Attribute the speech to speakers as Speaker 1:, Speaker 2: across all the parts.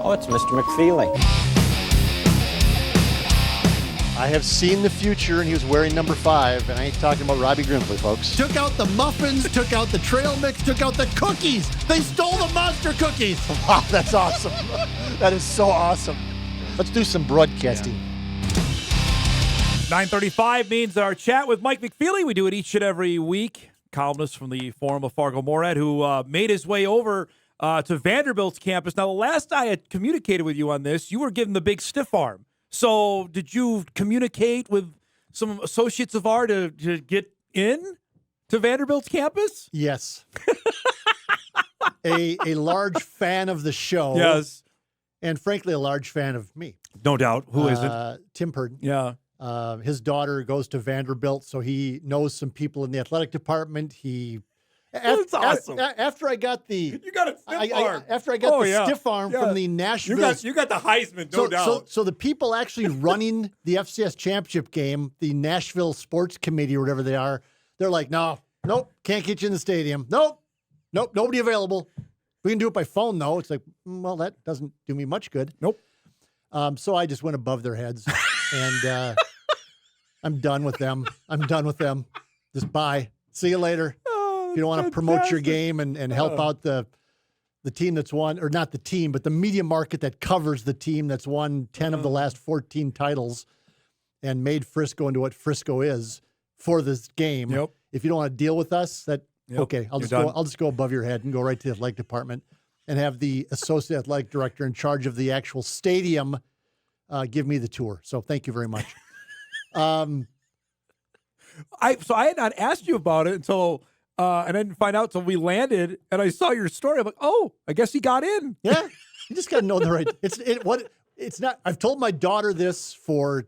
Speaker 1: Oh, it's Mr. McFeely.
Speaker 2: I have seen the future, and he was wearing number 5, and I ain't talking about Robbie Grimsley, folks.
Speaker 3: Took out the muffins, took out the trail mix, took out the cookies. They stole the monster cookies.
Speaker 2: Wow, that's awesome. That is so awesome. Let's do some broadcasting.
Speaker 4: 9:35 means our chat with Mike McFeely. We do it each and every week. Columnist from the Forum of Fargo-Moorhead who made his way over to Vanderbilt's campus. Now, the last I had communicated with you on this, you were given the big stiff arm. So did you communicate with some associates of ours to get in to Vanderbilt's campus?
Speaker 3: Yes. a large fan of the show.
Speaker 4: Yes.
Speaker 3: And frankly, a large fan of me.
Speaker 4: No doubt. Who isn't?
Speaker 3: Tim Purden.
Speaker 4: Yeah.
Speaker 3: His daughter goes to Vanderbilt, so he knows some people in the athletic department.
Speaker 4: That's awesome.
Speaker 3: After I got the
Speaker 4: You got a stiff arm.
Speaker 3: After I got the stiff arm from the Nashville.
Speaker 4: You got the Heisman, no doubt.
Speaker 3: So the people actually running the FCS championship game, the Nashville Sports Committee or whatever they are, they're like, nope, can't get you in the stadium. Nope, nobody available. We can do it by phone, though. It's like, well, that doesn't do me much good.
Speaker 4: Nope.
Speaker 3: So I just went above their heads, and I'm done with them. Just bye. See you later. If you don't want to promote your game and help out the team that's won, or not the team, but the media market that covers the team that's won 10 of the last 14 titles and made Frisco into what Frisco is for this game.
Speaker 4: Yep.
Speaker 3: If you don't want to deal with us, okay, I'll just go above your head and go right to the athletic department and have the associate athletic director in charge of the actual stadium give me the tour. So thank you very much.
Speaker 4: I had not asked you about it until and I didn't find out until we landed, and I saw your story. I'm like, oh, I guess he got in.
Speaker 3: Yeah, you just got to know the right. It's not. I've told my daughter this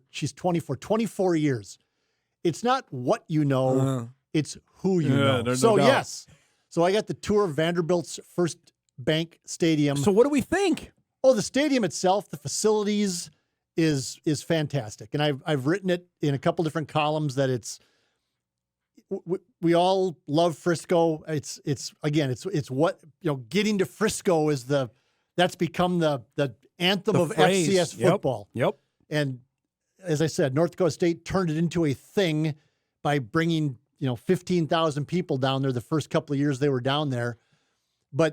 Speaker 3: she's 24 years. It's not what you know, it's who you know. So yes, so I got the tour of Vanderbilt's First Bank Stadium.
Speaker 4: So what do we think?
Speaker 3: Oh, the stadium itself, the facilities is fantastic, and I've written it in a couple different columns that it's. We all love Frisco. It's what, getting to Frisco is that's become the anthem of
Speaker 4: phrase.
Speaker 3: FCS football.
Speaker 4: Yep.
Speaker 3: And as I said, North Dakota State turned it into a thing by bringing, 15,000 people down there the first couple of years they were down there. You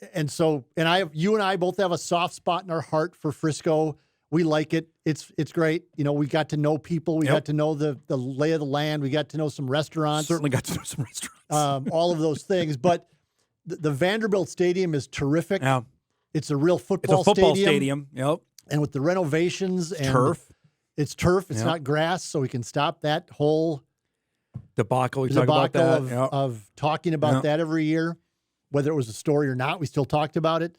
Speaker 3: and I both have a soft spot in our heart for Frisco. We like it. It's great. We got to know people. We got to know the lay of the land. We got to know some restaurants.
Speaker 4: Certainly got to know some restaurants.
Speaker 3: All of those things. But the Vanderbilt Stadium is terrific.
Speaker 4: Yeah.
Speaker 3: It's a real football stadium.
Speaker 4: It's a football stadium. Yep.
Speaker 3: And with the renovations and
Speaker 4: turf.
Speaker 3: It's turf. It's not grass, so we can stop that whole
Speaker 4: debacle.
Speaker 3: Of talking about that every year, whether it was a story or not. We still talked about it.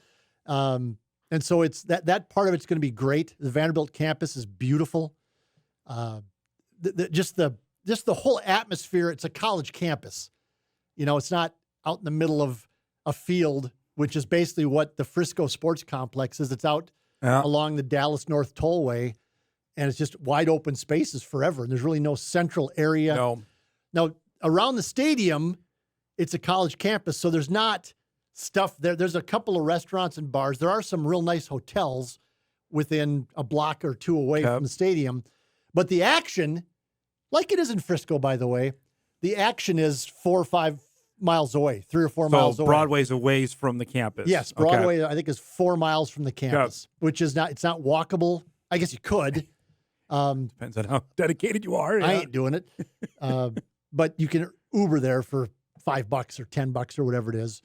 Speaker 3: And so it's that part of it's going to be great. The Vanderbilt campus is beautiful. Just the whole atmosphere. It's a college campus. It's not out in the middle of a field, which is basically what the Frisco Sports Complex is. It's out along the Dallas North Tollway, and it's just wide open spaces forever. And there's really no central area.
Speaker 4: No.
Speaker 3: Now, around the stadium, it's a college campus, so there's not stuff there. There's a couple of restaurants and bars. There are some real nice hotels within a block or two away from the stadium. But the action, like it is in Frisco, by the way, the action is 4 or 5 miles away, 3 or 4 miles away.
Speaker 4: Broadway's a ways from the campus.
Speaker 3: Yes, Broadway, I think, is 4 miles from the campus, which is it's not walkable. I guess you could.
Speaker 4: Depends on how dedicated you are. Yeah.
Speaker 3: I ain't doing it. But you can Uber there for $5 or $10 or whatever it is.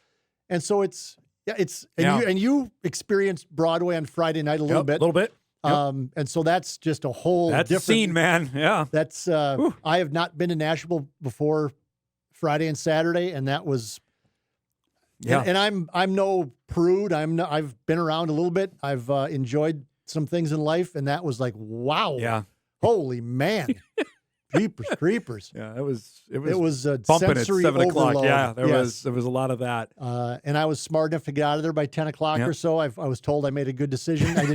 Speaker 3: And so you experienced Broadway on Friday night a little bit.
Speaker 4: A little bit.
Speaker 3: And so that's just a whole different
Speaker 4: scene, man. Yeah.
Speaker 3: That's I have not been to Nashville before Friday and Saturday, and that was and I'm no prude. I've been around a little bit. I've enjoyed some things in life, and that was like, wow.
Speaker 4: Yeah.
Speaker 3: Holy man. Creepers.
Speaker 4: Yeah, it was
Speaker 3: bumping
Speaker 4: sensory
Speaker 3: at 7 o'clock.
Speaker 4: Overload. Yeah, there was a lot of that.
Speaker 3: And I was smart enough to get out of there by 10 o'clock or so. I was told I made a good decision. I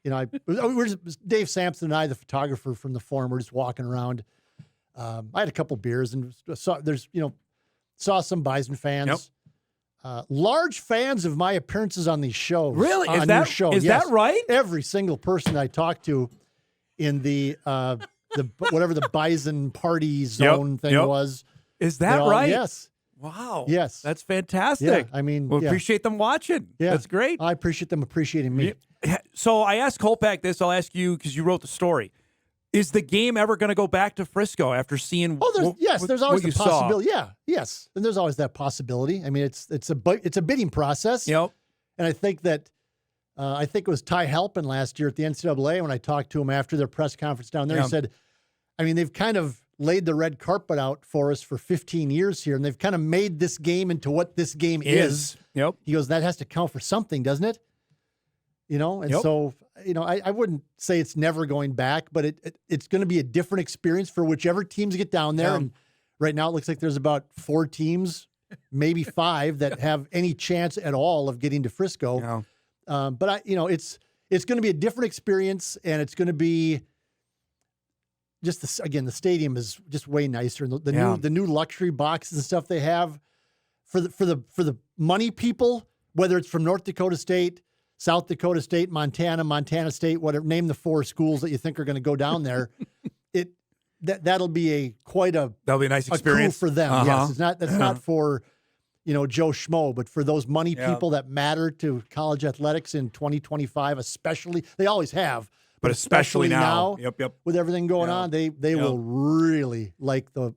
Speaker 3: didn't. Dave Sampson and I, the photographer from the Forum, were just walking around. I had a couple beers and saw some Bison fans. large fans of my appearances on these shows.
Speaker 4: Really?
Speaker 3: On your show.
Speaker 4: Is
Speaker 3: Yes.
Speaker 4: that right?
Speaker 3: Every single person I talked to in the whatever the Bison party zone thing was.
Speaker 4: Is that right?
Speaker 3: Yes.
Speaker 4: Wow.
Speaker 3: Yes.
Speaker 4: That's fantastic.
Speaker 3: Yeah, I mean,
Speaker 4: we appreciate them watching.
Speaker 3: Yeah.
Speaker 4: That's great.
Speaker 3: I appreciate them appreciating me.
Speaker 4: So I asked Kolpak this. I'll ask you because you wrote the story. Is the game ever going to go back to Frisco after seeing?
Speaker 3: Oh, there's always
Speaker 4: the
Speaker 3: the possibility. Yeah, yes, and there's always that possibility. I mean, it's a bidding process.
Speaker 4: Yep.
Speaker 3: And I think that I think it was Ty Halpin last year at the NCAA when I talked to him after their press conference down there.
Speaker 4: Yeah.
Speaker 3: He said, I mean, they've kind of laid the red carpet out for us for 15 years here, and they've kind of made this game into what this game is.
Speaker 4: Yep.
Speaker 3: He goes, that has to count for something, doesn't it? You know, and so, you know, I wouldn't say it's never going back, but it's going to be a different experience for whichever teams get down there.
Speaker 4: Yeah.
Speaker 3: And right now it looks like there's about 4 teams, maybe 5 that have any chance at all of getting to Frisco.
Speaker 4: Yeah.
Speaker 3: But it's going to be a different experience, and it's going to be just the stadium is just way nicer. And the new luxury boxes and stuff they have for the money people, whether it's from North Dakota State, South Dakota State, Montana State, whatever, name the 4 schools that you think are going to go down there. That'll be
Speaker 4: that'll be a nice experience
Speaker 3: for them.
Speaker 4: Uh-huh.
Speaker 3: Yes, that's not for Joe Schmo, but for those money people that matter to college athletics in 2025, especially. They always have,
Speaker 4: but especially now. Yep.
Speaker 3: With everything going on, they will really like the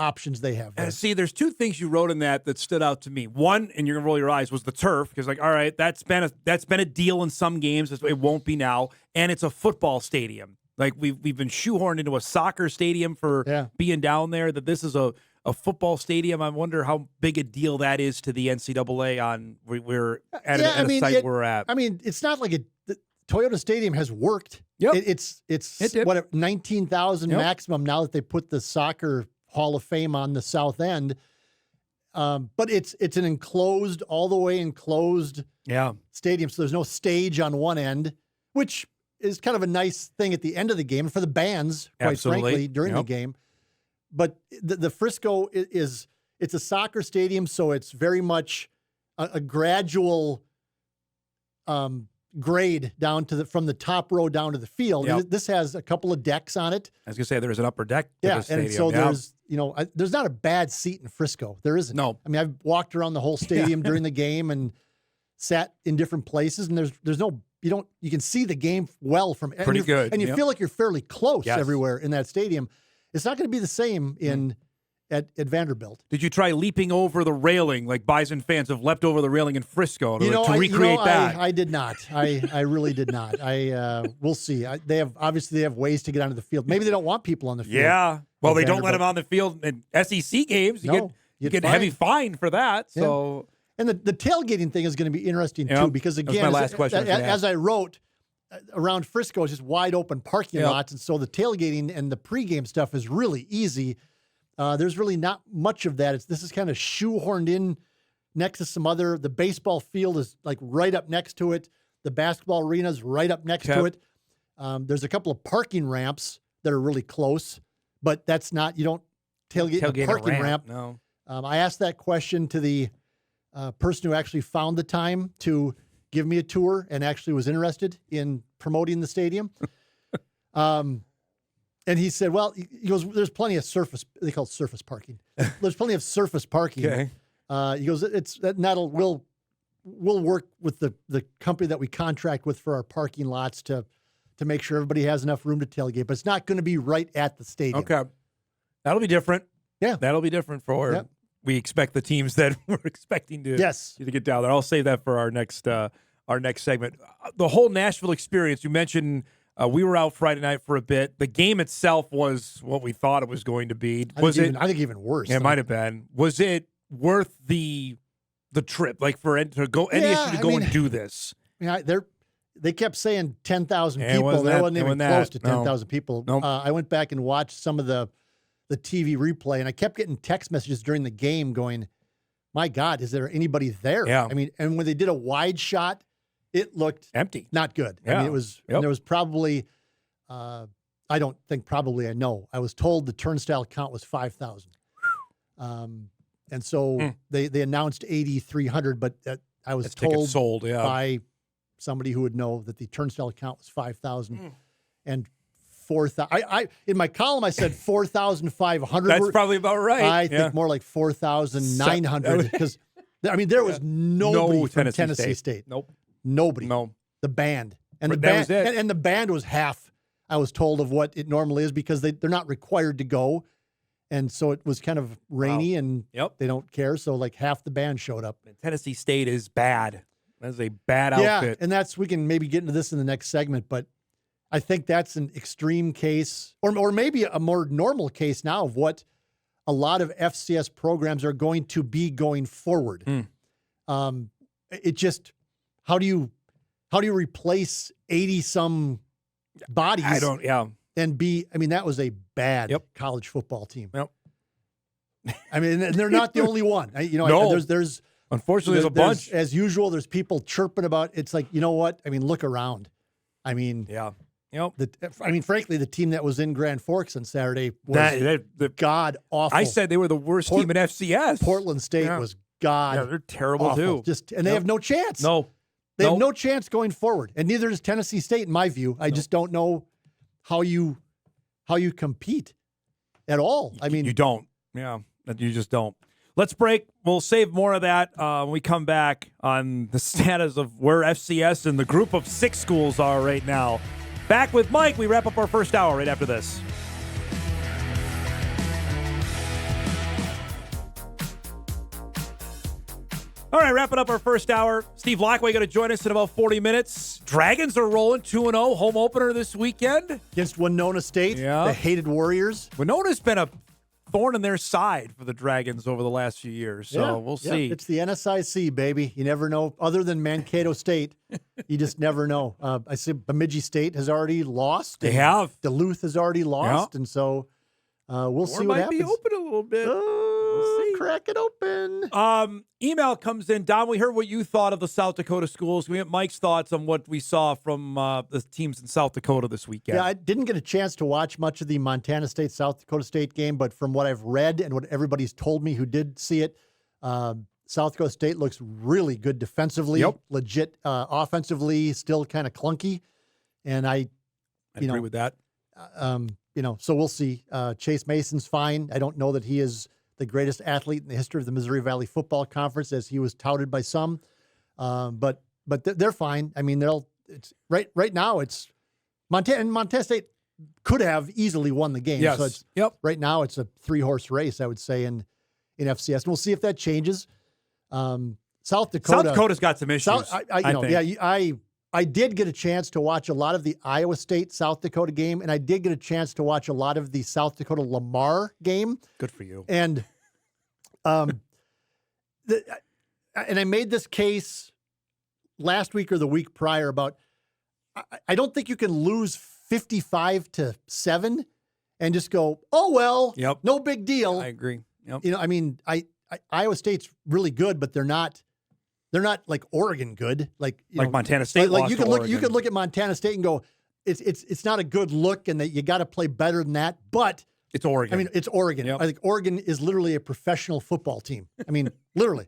Speaker 3: options they have.
Speaker 4: And see, there's 2 things you wrote in that stood out to me. One, and you're gonna roll your eyes, was the turf, because all right, that's been a deal in some games. It won't be now, and it's a football stadium. Like we've been shoehorned into a soccer stadium for being down there. That this is a football stadium. I wonder how big a deal that is to the NCAA on we're at a site we're at.
Speaker 3: I mean, it's not like the Toyota Stadium has worked.
Speaker 4: Yep.
Speaker 3: It's 19,000 maximum now that they put the soccer Hall of Fame on the south end. But it's an enclosed, all the way enclosed stadium. So there's no stage on one end, which is kind of a nice thing at the end of the game for the bands, quite frankly, during the game. But the Frisco it's a soccer stadium, so it's very much a gradual grade down from the top row down to the field.
Speaker 4: Yep.
Speaker 3: This has a couple of decks on it.
Speaker 4: I was gonna say there's an upper deck. To the stadium.
Speaker 3: And so there's not a bad seat in Frisco. There isn't.
Speaker 4: No.
Speaker 3: I mean, I've walked around the whole stadium during the game and sat in different places, and there's no. You can see the game well from
Speaker 4: pretty good,
Speaker 3: and you feel like you're fairly close everywhere in that stadium. It's not going to be the same at Vanderbilt.
Speaker 4: Did you try leaping over the railing like Bison fans have leapt over the railing in Frisco to recreate that?
Speaker 3: I did not. I really did not. We'll see. They have ways to get onto the field. Maybe they don't want people on the field.
Speaker 4: Yeah. Well, they don't let them on the field in SEC games. You get a heavy fine for that. So.
Speaker 3: Yeah. And the tailgating thing is going to be interesting too, because again,
Speaker 4: that was my last question.
Speaker 3: As I wrote, around Frisco is just wide open parking lots, and so the tailgating and the pregame stuff is really easy. There's really not much of that. This is kind of shoehorned in next to some other. The baseball field is like right up next to it. The basketball arena is right up next to it. There's a couple of parking ramps that are really close, but that's not, you don't tailgate a parking ramp.
Speaker 4: No.
Speaker 3: I asked that question to the person who actually found the time to give me a tour and actually was interested in promoting the stadium. And he said, well, he goes, there's plenty of surface, they call it surface parking. There's plenty of surface parking.
Speaker 4: Okay.
Speaker 3: He goes, we'll work with the company that we contract with for our parking lots to make sure everybody has enough room to tailgate, but it's not going to be right at the stadium.
Speaker 4: Okay. That'll be different.
Speaker 3: Yeah.
Speaker 4: That'll be different for we expect the teams that we're expecting to get down there. I'll save that for our next segment. The whole Nashville experience, you mentioned we were out Friday night for a bit. The game itself was what we thought it was going to be. I
Speaker 3: think even worse.
Speaker 4: Yeah, it might have been. Was it worth the trip? Like to go and do this?
Speaker 3: Yeah, they kept saying 10,000 people. There wasn't even close to 10,000 people.
Speaker 4: Nope.
Speaker 3: I went back and watched some of the TV replay, and I kept getting text messages during the game going, my God, is there anybody there?
Speaker 4: Yeah.
Speaker 3: I mean, and when they did a wide shot, it looked
Speaker 4: empty.
Speaker 3: Not good.
Speaker 4: Yeah.
Speaker 3: I mean, it was, and there was probably, I was told the turnstile count was 5,000. And so they announced 8,300, but I was
Speaker 4: That ticket
Speaker 3: told
Speaker 4: sold, yeah.
Speaker 3: by somebody who would know that the turnstile count was 5,000 and 4,000. I in my column I said 4,500.
Speaker 4: That's probably about right.
Speaker 3: I think more like 4,900 because I mean there was nobody from Tennessee State.
Speaker 4: Nope.
Speaker 3: Nobody.
Speaker 4: No.
Speaker 3: The band. And
Speaker 4: But
Speaker 3: the
Speaker 4: that
Speaker 3: band
Speaker 4: was it.
Speaker 3: and the band was half, I was told, of what it normally is because they're not required to go. And so it was kind of rainy and they don't care. So like half the band showed up.
Speaker 4: Tennessee State is bad. That's a bad
Speaker 3: Yeah,
Speaker 4: outfit.
Speaker 3: and we can maybe get into this in the next segment, but I think that's an extreme case or maybe a more normal case now of what a lot of FCS programs are going to be going forward. It just, how do you replace 80 some bodies? And that was a bad college football team.
Speaker 4: Yep.
Speaker 3: I mean, and they're not the only one. There's
Speaker 4: unfortunately there's a bunch.
Speaker 3: As usual, there's people chirping about. It's like, you know what? I mean, look around. I mean, frankly, the team that was in Grand Forks on Saturday was god awful.
Speaker 4: I said they were the worst team in FCS.
Speaker 3: Portland State was god.
Speaker 4: Yeah, they're terrible
Speaker 3: awful.
Speaker 4: too.
Speaker 3: They have no chance.
Speaker 4: No.
Speaker 3: They have no chance going forward, and neither does Tennessee State, in my view. I just don't know how you compete at all. I mean,
Speaker 4: you don't. Yeah, you just don't. Let's break. We'll save more of that when we come back on the status of where FCS and the group of 6 schools are right now. Back with Mike. We wrap up our first hour right after this. All right, wrapping up our first hour. Steve Lockway going to join us in about 40 minutes. Dragons are rolling 2-0, home opener this weekend.
Speaker 3: Against Winona State, the hated Warriors.
Speaker 4: Winona's been a thorn in their side for the Dragons over the last few years, so we'll see.
Speaker 3: It's the NSIC, baby. You never know. Other than Mankato State, you just never know. I see Bemidji State has already lost.
Speaker 4: They have.
Speaker 3: Duluth has already lost, and so we'll see what happens.
Speaker 4: Might be open a little bit.
Speaker 3: We'll see. Crack it open.
Speaker 4: Email comes in. Dom, we heard what you thought of the South Dakota schools. We have Mike's thoughts on what we saw from the teams in South Dakota this weekend.
Speaker 3: Yeah, I didn't get a chance to watch much of the Montana State, South Dakota State game, but from what I've read and what everybody's told me who did see it, South Dakota State looks really good defensively, legit offensively, still kind of clunky. And I
Speaker 4: agree with that.
Speaker 3: So we'll see. Chase Mason's fine. I don't know that he is the greatest athlete in the history of the Missouri Valley Football Conference, as he was touted by some. But they're fine. I mean, it's right now. It's Montana State could have easily won the game.
Speaker 4: Yes.
Speaker 3: So it's, right now it's a 3-horse race, I would say, in FCS. And we'll see if that changes. South Dakota's
Speaker 4: got some issues.
Speaker 3: I did get a chance to watch a lot of the Iowa State South Dakota game, and I did get a chance to watch a lot of the South Dakota Lamar game.
Speaker 4: Good for you.
Speaker 3: And and I made this case last week or the week prior about I don't think you can lose 55-7 and just go, oh well, no big deal.
Speaker 4: I agree. Yep.
Speaker 3: I mean, Iowa State's really good, but they're not like Oregon good, like
Speaker 4: Montana State.
Speaker 3: Like you could look at Montana State and go, it's not a good look, and that you got to play better than that. But
Speaker 4: it's Oregon.
Speaker 3: I mean, it's Oregon.
Speaker 4: Yep.
Speaker 3: I think Oregon is literally a professional football team. I mean, literally,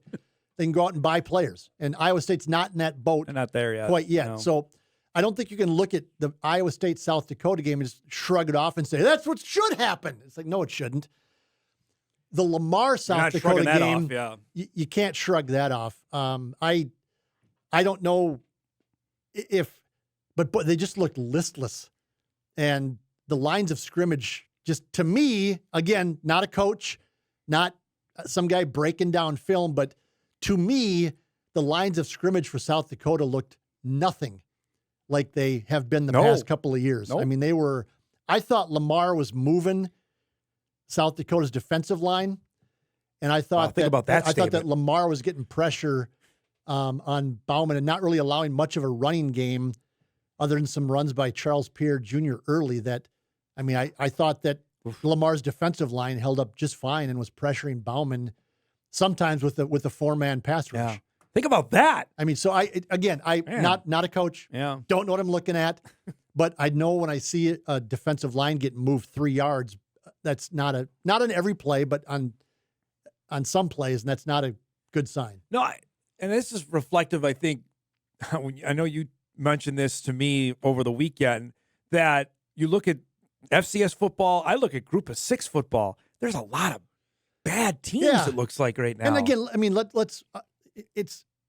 Speaker 3: they can go out and buy players, and Iowa State's not in that boat.
Speaker 4: They're not there yet,
Speaker 3: quite yet.
Speaker 4: No.
Speaker 3: So I don't think you can look at the Iowa State South Dakota game and just shrug it off and say that's what should happen. It's like, no, it shouldn't. The Lamar South Dakota game, you can't shrug that off. I don't know but they just looked listless, and the lines of scrimmage just, to me, again, not a coach, not some guy breaking down film, but to me, the lines of scrimmage for South Dakota looked nothing like they have been the past couple of years. I mean, I thought Lamar was moving South Dakota's defensive line, and I thought I thought that Lamar was getting pressure on Bauman and not really allowing much of a running game, other than some runs by Charles Pierre Jr. early. I thought that Lamar's defensive line held up just fine and was pressuring Bauman sometimes with the 4-man pass rush.
Speaker 4: Yeah. Think about that.
Speaker 3: I mean, so not a coach.
Speaker 4: Yeah.
Speaker 3: Don't know what I'm looking at, but I know when I see a defensive line getting moved 3 yards. That's not on every play, but on on some plays, and that's not a good sign.
Speaker 4: No, and this is reflective, I think. I know you mentioned this to me over the weekend, that you look at FCS football, I look at Group of 6 football. There's a lot of bad teams, it looks like right now.
Speaker 3: And again, I mean, let's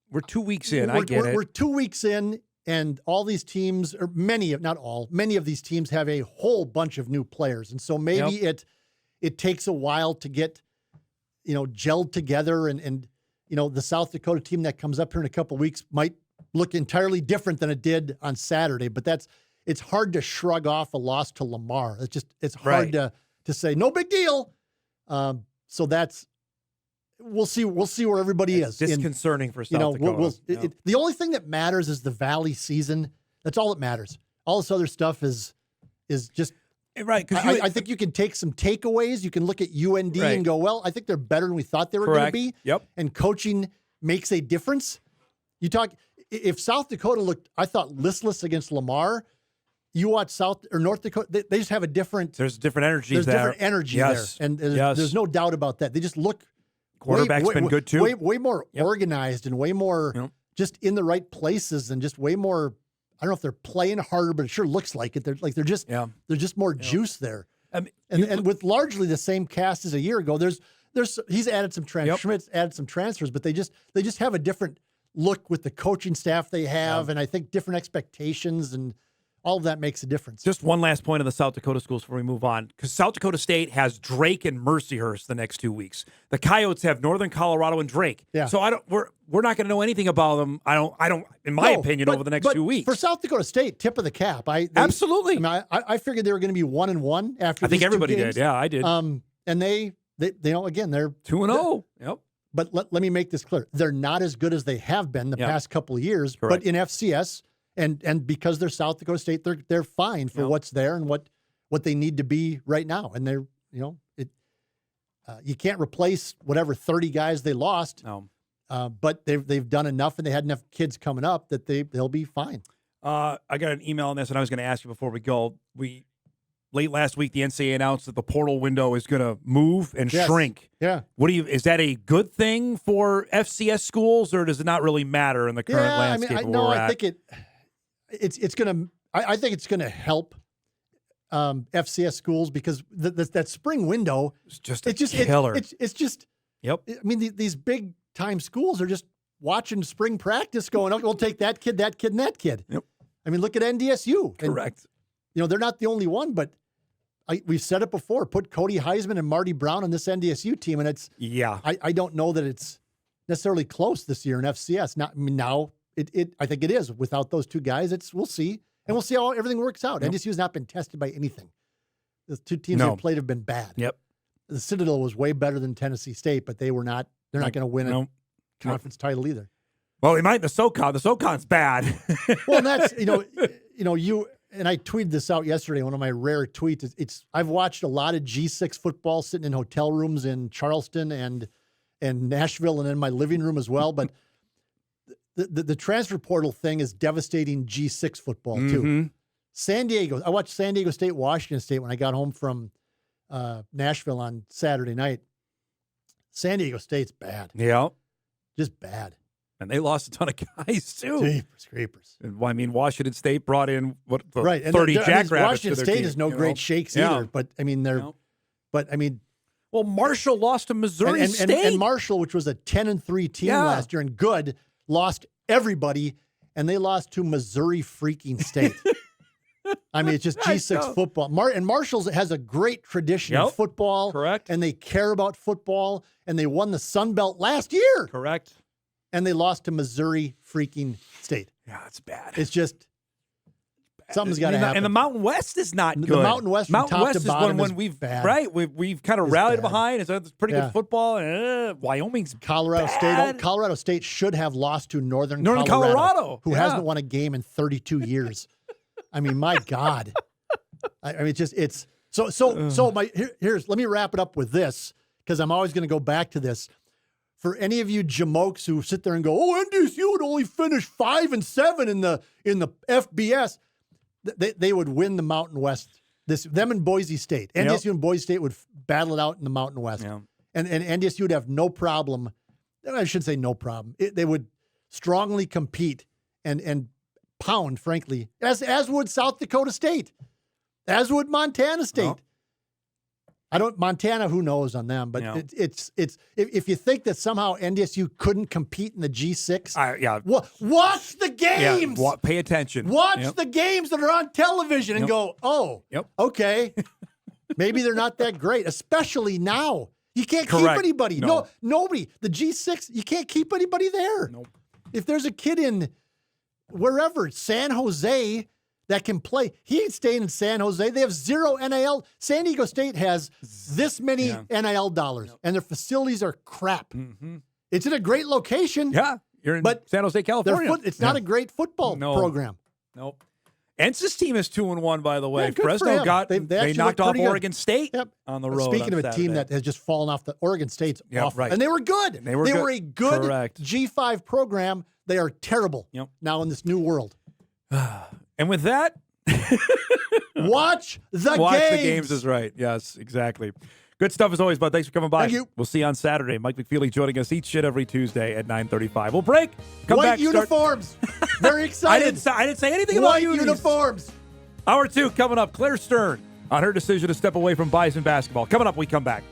Speaker 4: we're 2 weeks in. I get it.
Speaker 3: We're 2 weeks in, and all these teams, or many of these teams have a whole bunch of new players, and so maybe it takes a while to get gelled together, and the South Dakota team that comes up here in a couple of weeks might look entirely different than it did on Saturday. But it's hard to shrug off a loss to Lamar. It's hard to say no big deal. So we'll see where everybody is.
Speaker 4: Disconcerting for South Dakota.
Speaker 3: The only thing that matters is the Valley season. That's all that matters. All this other stuff is just
Speaker 4: right. Because
Speaker 3: I think you can take some takeaways. You can look at UND and go, well, I think they're better than we thought they were going to be.
Speaker 4: Yep.
Speaker 3: And coaching makes a difference. If South Dakota I thought listless against Lamar. You watch North Dakota, they just have
Speaker 4: there's different energy
Speaker 3: there.
Speaker 4: there.
Speaker 3: Different energy there. And there's no doubt about that. They just look.
Speaker 4: Quarterback's been good too.
Speaker 3: Way more organized and way more just in the right places and just way more. I don't know if they're playing harder, but it sure looks like it. They're just more juice there. And with largely the same cast as a year ago, he's added some Schmidt's added some transfers, but they just have a different look with the coaching staff they have, and I think different expectations, and all of that makes a difference. Just
Speaker 4: one last point on the South Dakota schools before we move on, because South Dakota State has Drake and Mercyhurst the next 2 weeks. The Coyotes have Northern Colorado and Drake. Yeah. So we're not going to know anything about them. I don't. In my opinion, over the next 2 weeks.
Speaker 3: For South Dakota State, tip of the cap.
Speaker 4: Absolutely.
Speaker 3: I figured they were going to be 1-1 after.
Speaker 4: I think everybody
Speaker 3: did.
Speaker 4: Yeah, I did.
Speaker 3: And they again they're
Speaker 4: 2-0. Yep.
Speaker 3: But let me make this clear: they're not as good as they have been the past couple of years.
Speaker 4: Correct.
Speaker 3: But in FCS. And because they're South Dakota State, they're fine for what's there and what they need to be right now. And they're you can't replace whatever 30 guys they lost.
Speaker 4: No.
Speaker 3: But they've done enough, and they had enough kids coming up that they'll be fine.
Speaker 4: I got an email on this, and I was going to ask you before we go. Late last week, the NCAA announced that the portal window is going to move and shrink.
Speaker 3: Yeah.
Speaker 4: Is that a good thing for FCS schools, or does it not really matter in the current landscape?
Speaker 3: I think it's going to. I think it's going to help FCS schools because that spring window
Speaker 4: it's just killer.
Speaker 3: It's just.
Speaker 4: Yep.
Speaker 3: I mean, these big time schools are just watching spring practice, going, "Okay, we'll take that kid, and that kid."
Speaker 4: Yep.
Speaker 3: I mean, look at NDSU.
Speaker 4: Correct.
Speaker 3: And, they're not the only one, but we've said it before. Put Cody Heisman and Marty Brown on this NDSU team, and it's.
Speaker 4: Yeah.
Speaker 3: I don't know that it's necessarily close this year in FCS. Now. I think it is. Without those two guys, we'll see. And we'll see how everything works out.
Speaker 4: Yep.
Speaker 3: NDSU has not been tested by anything. The two teams they've played have been bad.
Speaker 4: Yep.
Speaker 3: The Citadel was way better than Tennessee State, but they're not going to win a conference title either.
Speaker 4: Well, they might. The SoCon. The SoCon's bad.
Speaker 3: Well, and that's, you and I tweeted this out yesterday, one of my rare tweets. I've watched a lot of G6 football sitting in hotel rooms in Charleston and Nashville and in my living room as well, but The transfer portal thing is devastating G6 football too.
Speaker 4: Mm-hmm.
Speaker 3: San Diego. I watched San Diego State, Washington State when I got home from Nashville on Saturday night. San Diego State's bad.
Speaker 4: Yeah,
Speaker 3: just bad.
Speaker 4: And they lost a ton of guys too.
Speaker 3: Jeepers creepers.
Speaker 4: And, Washington State brought in
Speaker 3: 30
Speaker 4: jackrabbits.
Speaker 3: Washington State is no great shakes either. But I mean,
Speaker 4: well, Marshall lost to Missouri State,
Speaker 3: and Marshall, which was a 10-3 team last year and good. Lost everybody, and they lost to Missouri freaking State. I mean, it's just G6 football. And Marshall's has a great tradition of football.
Speaker 4: Correct.
Speaker 3: And they care about football, and they won the Sun Belt last year.
Speaker 4: Correct.
Speaker 3: And they lost to Missouri freaking State.
Speaker 4: Yeah, it's bad.
Speaker 3: It's just something's got to happen.
Speaker 4: And the Mountain West is not good.
Speaker 3: The Mountain West from top to bottom is
Speaker 4: we've
Speaker 3: bad.
Speaker 4: Right. We've kind of rallied behind. It's pretty good football. Wyoming's
Speaker 3: Colorado
Speaker 4: bad.
Speaker 3: State. Colorado State should have lost to Northern
Speaker 4: Colorado,
Speaker 3: who hasn't won a game in 32 years. I mean, my God. I mean, it's so. Here's let me wrap it up with this because I'm always going to go back to this. For any of you jamokes who sit there and go, "Oh, NDSU would only finish 5-7 in the FBS," they would win the Mountain West. Them and Boise State. NDSU and Boise State would battle it out in the Mountain West.
Speaker 4: Yeah.
Speaker 3: And NDSU would have no problem. I shouldn't say no problem. They would strongly compete and pound, frankly, as would South Dakota State, as would Montana State. Montana, who knows on them, but it's if you think that somehow NDSU couldn't compete in the G6, watch the games.
Speaker 4: Yeah, pay attention.
Speaker 3: Watch the games that are on television and go, okay, maybe they're not that great, especially now. You can't keep anybody. No, nobody. The G6, you can't keep anybody there.
Speaker 4: Nope.
Speaker 3: If there's a kid in wherever, San Jose, that can play, he ain't staying in San Jose. They have zero NIL. San Diego State has this many NIL dollars, and their facilities are crap. Mm-hmm. It's in a great location.
Speaker 4: Yeah, you're in San Jose, California.
Speaker 3: It's not a great football program.
Speaker 4: Nope. Ence's team is 2-1, by the way.
Speaker 3: Yeah,
Speaker 4: Fresno they knocked off Oregon State
Speaker 3: on
Speaker 4: the road.
Speaker 3: Speaking of a team that has just fallen off, the Oregon State's off, and they were good. They were a good G5 program. They are terrible now in this new world.
Speaker 4: And with that,
Speaker 3: watch the
Speaker 4: games is right. Yes, exactly. Good stuff as always, bud. Thanks for coming by.
Speaker 3: Thank you.
Speaker 4: We'll see you on Saturday. Mike McFeely joining us each and every Tuesday at 9:35. We'll break. Come
Speaker 3: White
Speaker 4: back.
Speaker 3: Uniforms. Very excited.
Speaker 4: I didn't say anything about
Speaker 3: White uniforms.
Speaker 4: Hour 2 coming up. Claire Stern on her decision to step away from Bison basketball. Coming up, we come back.